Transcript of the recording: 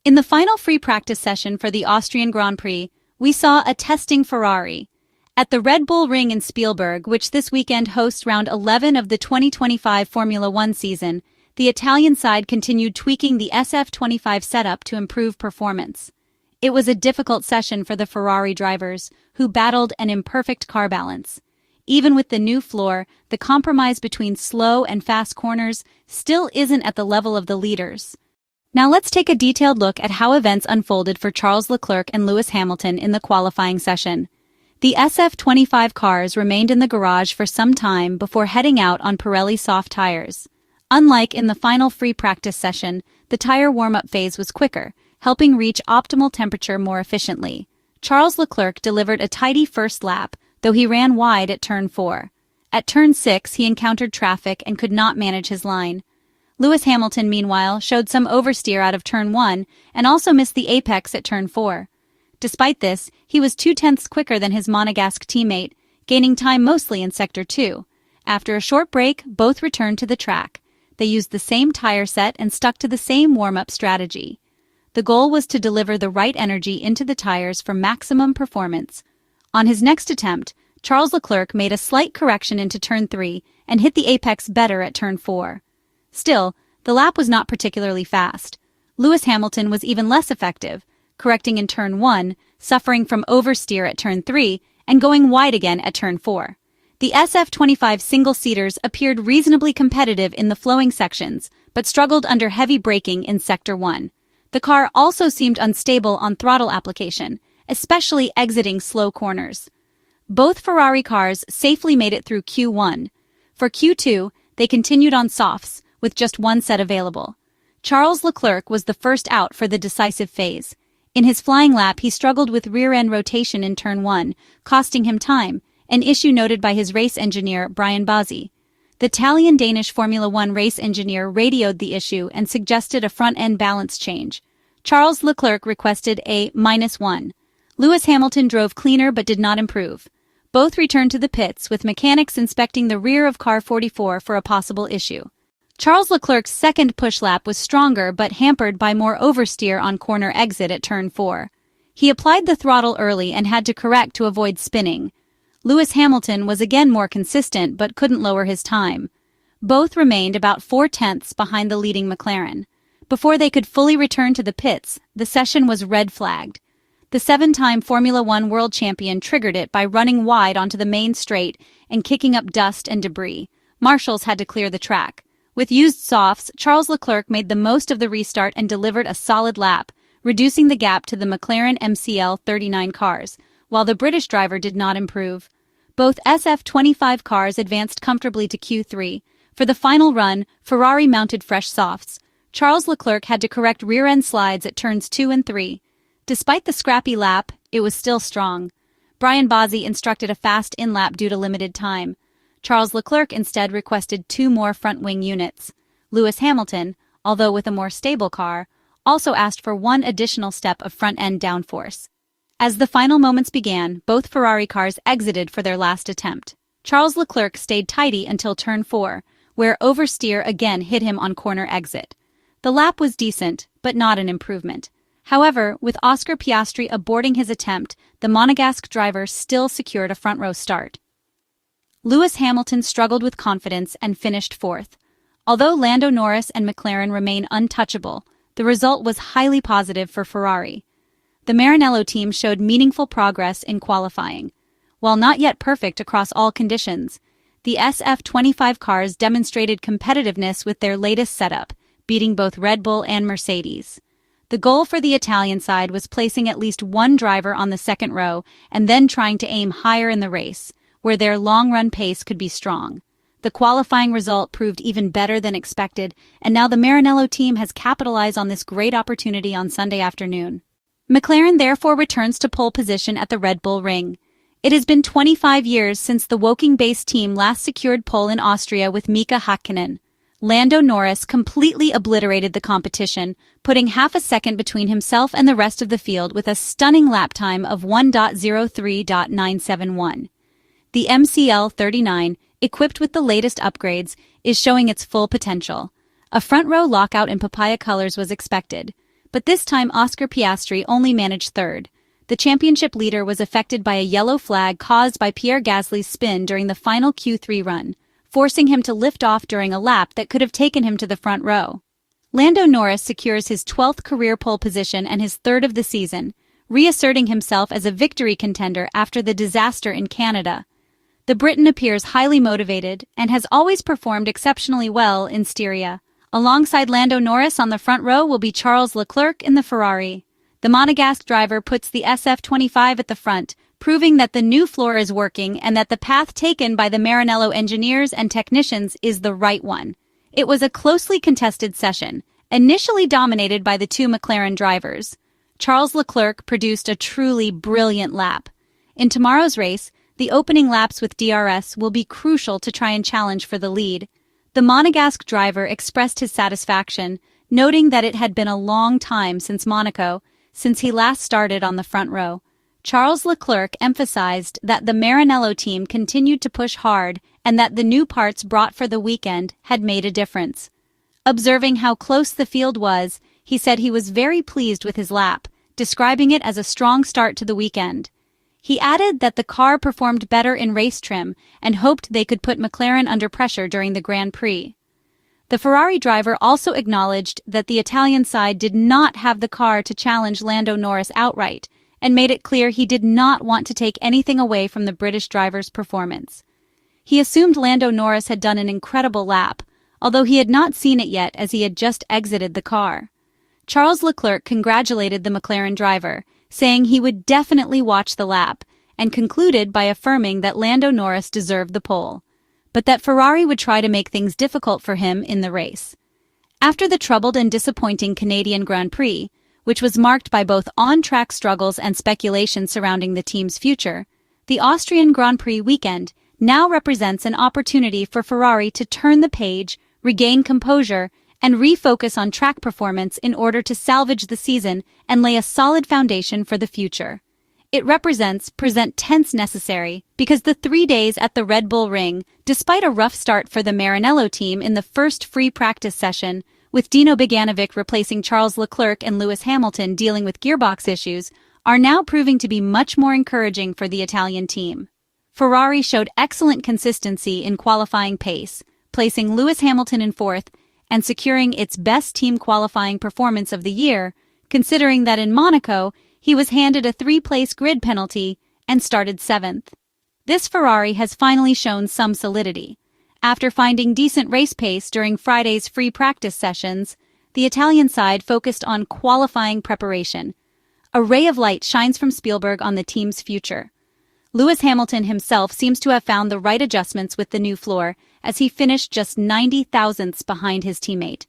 In the final free practice session for the Austrian Grand Prix, we saw a testing Ferrari. At the Red Bull Ring in Spielberg, which this weekend hosts round 11 of the 2025 Formula One season, the Italian side continued tweaking the SF-25 setup to improve performance. It was a difficult session for the Ferrari drivers, who battled an imperfect car balance. Even with the new floor, the compromise between slow and fast corners still isn't at the level of the leaders. Now let's take a detailed look at how events unfolded for Charles Leclerc and Lewis Hamilton in the qualifying session. The SF-25 cars remained in the garage for some time before heading out on Pirelli Soft tyres. Unlike in the final free practice session, the tire warm-up phase was quicker, helping reach optimal temperature more efficiently. Charles Leclerc delivered a tidy first lap, though he ran wide at turn 4. At turn 6, he encountered traffic and could not manage his line. Lewis Hamilton, meanwhile, showed some oversteer out of turn 1 and also missed the apex at turn 4. Despite this, he was 0.2 quicker than his Monegasque teammate, gaining time mostly in Sector 2. After a short break, both returned to the track. They used the same tire set and stuck to the same warm-up strategy. The goal was to deliver the right energy into the tires for maximum performance. On his next attempt, Charles Leclerc made a slight correction into turn 3 and hit the apex better at turn 4. Still, the lap was not particularly fast. Lewis Hamilton was even less effective, correcting in turn 1, suffering from oversteer at turn 3, and going wide again at turn 4. The SF-25 single-seaters appeared reasonably competitive in the flowing sections, but struggled under heavy braking in Sector 1. The car also seemed unstable on throttle application, especially exiting slow corners. Both Ferrari cars safely made it through Q1. For Q2, they continued on softs, with just one set available. Charles Leclerc was the first out for the decisive phase. In his flying lap, he struggled with rear-end rotation in turn 1, costing him time, an issue noted by his race engineer, Brian Bozzi. The Italian-Danish Formula One race engineer radioed the issue and suggested a front-end balance change. Charles Leclerc requested a -1. Lewis Hamilton drove cleaner but did not improve. Both returned to the pits, with mechanics inspecting the rear of car 44 for a possible issue. Charles Leclerc's second push lap was stronger but hampered by more oversteer on corner exit at turn 4. He applied the throttle early and had to correct to avoid spinning. Lewis Hamilton was again more consistent but couldn't lower his time. Both remained about 0.4 behind the leading McLaren. Before they could fully return to the pits, the session was red-flagged. The 7-time Formula One world champion triggered it by running wide onto the main straight and kicking up dust and debris. Marshals had to clear the track. With used softs, Charles Leclerc made the most of the restart and delivered a solid lap, reducing the gap to the McLaren MCL-39 cars, while the British driver did not improve. Both SF-25 cars advanced comfortably to Q3. For the final run, Ferrari mounted fresh softs. Charles Leclerc had to correct rear-end slides at turns 2 and 3. Despite the scrappy lap, it was still strong. Brian Bozzi instructed a fast in-lap due to limited time. Charles Leclerc instead requested 2 more front-wing units. Lewis Hamilton, although with a more stable car, also asked for 1 additional step of front-end downforce. As the final moments began, both Ferrari cars exited for their last attempt. Charles Leclerc stayed tidy until turn 4, where oversteer again hit him on corner exit. The lap was decent, but not an improvement. However, with Oscar Piastri aborting his attempt, the Monegasque driver still secured a front-row start. Lewis Hamilton struggled with confidence and finished 4th. Although Lando Norris and McLaren remain untouchable, the result was highly positive for Ferrari. The Maranello team showed meaningful progress in qualifying. While not yet perfect across all conditions, the SF-25 cars demonstrated competitiveness with their latest setup, beating both Red Bull and Mercedes. The goal for the Italian side was placing at least one driver on the second row and then trying to aim higher in the race, where their long-run pace could be strong. The qualifying result proved even better than expected, and now the Maranello team has capitalized on this great opportunity on Sunday afternoon. McLaren therefore returns to pole position at the Red Bull Ring. It has been 25 years since the Woking-based team last secured pole in Austria with Mika Häkkinen. Lando Norris completely obliterated the competition, putting half a second between himself and the rest of the field with a stunning lap time of 1.03.971. The MCL-39, equipped with the latest upgrades, is showing its full potential. A front-row lockout in papaya colors was expected. but this time Oscar Piastri only managed third. The championship leader was affected by a yellow flag caused by Pierre Gasly's spin during the final Q3 run, forcing him to lift off during a lap that could have taken him to the front row. Lando Norris secures his 12th career pole position and his third of the season, reasserting himself as a victory contender after the disaster in Canada. The Briton appears highly motivated and has always performed exceptionally well in Styria. Alongside Lando Norris on the front row will be Charles Leclerc in the Ferrari. The Monegasque driver puts the SF-25 at the front, proving that the new floor is working and that the path taken by the Maranello engineers and technicians is the right one. It was a closely contested session, initially dominated by the two McLaren drivers. Charles Leclerc produced a truly brilliant lap. In tomorrow's race, the opening laps with DRS will be crucial to try and challenge for the lead. The Monegasque driver expressed his satisfaction, noting that it had been a long time since Monaco, since he last started on the front row. Charles Leclerc emphasized that the Maranello team continued to push hard and that the new parts brought for the weekend had made a difference. Observing how close the field was, he said he was very pleased with his lap, describing it as a strong start to the weekend. He added that the car performed better in race trim and hoped they could put McLaren under pressure during the Grand Prix. The Ferrari driver also acknowledged that the Italian side did not have the car to challenge Lando Norris outright and made it clear he did not want to take anything away from the British driver's performance. He assumed Lando Norris had done an incredible lap, although he had not seen it yet as he had just exited the car. Charles Leclerc congratulated the McLaren driver, saying he would definitely watch the lap, and concluded by affirming that Lando Norris deserved the pole, but that Ferrari would try to make things difficult for him in the race. After the troubled and disappointing Canadian Grand Prix, which was marked by both on-track struggles and speculation surrounding the team's future, the Austrian Grand Prix weekend now represents an opportunity for Ferrari to turn the page, regain composure, and refocus on track performance in order to salvage the season and lay a solid foundation for the future. It represents present tense necessary because the 3 days at the Red Bull Ring, despite a rough start for the Maranello team in the first free practice session, with Dino Beganovic replacing Charles Leclerc and Lewis Hamilton dealing with gearbox issues, are now proving to be much more encouraging for the Italian team. Ferrari showed excellent consistency in qualifying pace, placing Lewis Hamilton in fourth and securing its best team qualifying performance of the year, considering that in Monaco, he was handed a 3-place grid penalty and started 7th. This Ferrari has finally shown some solidity. After finding decent race pace during Friday's free practice sessions, the Italian side focused on qualifying preparation. A ray of light shines from Spielberg on the team's future. Lewis Hamilton himself seems to have found the right adjustments with the new floor, as he finished just 90 thousandths behind his teammate.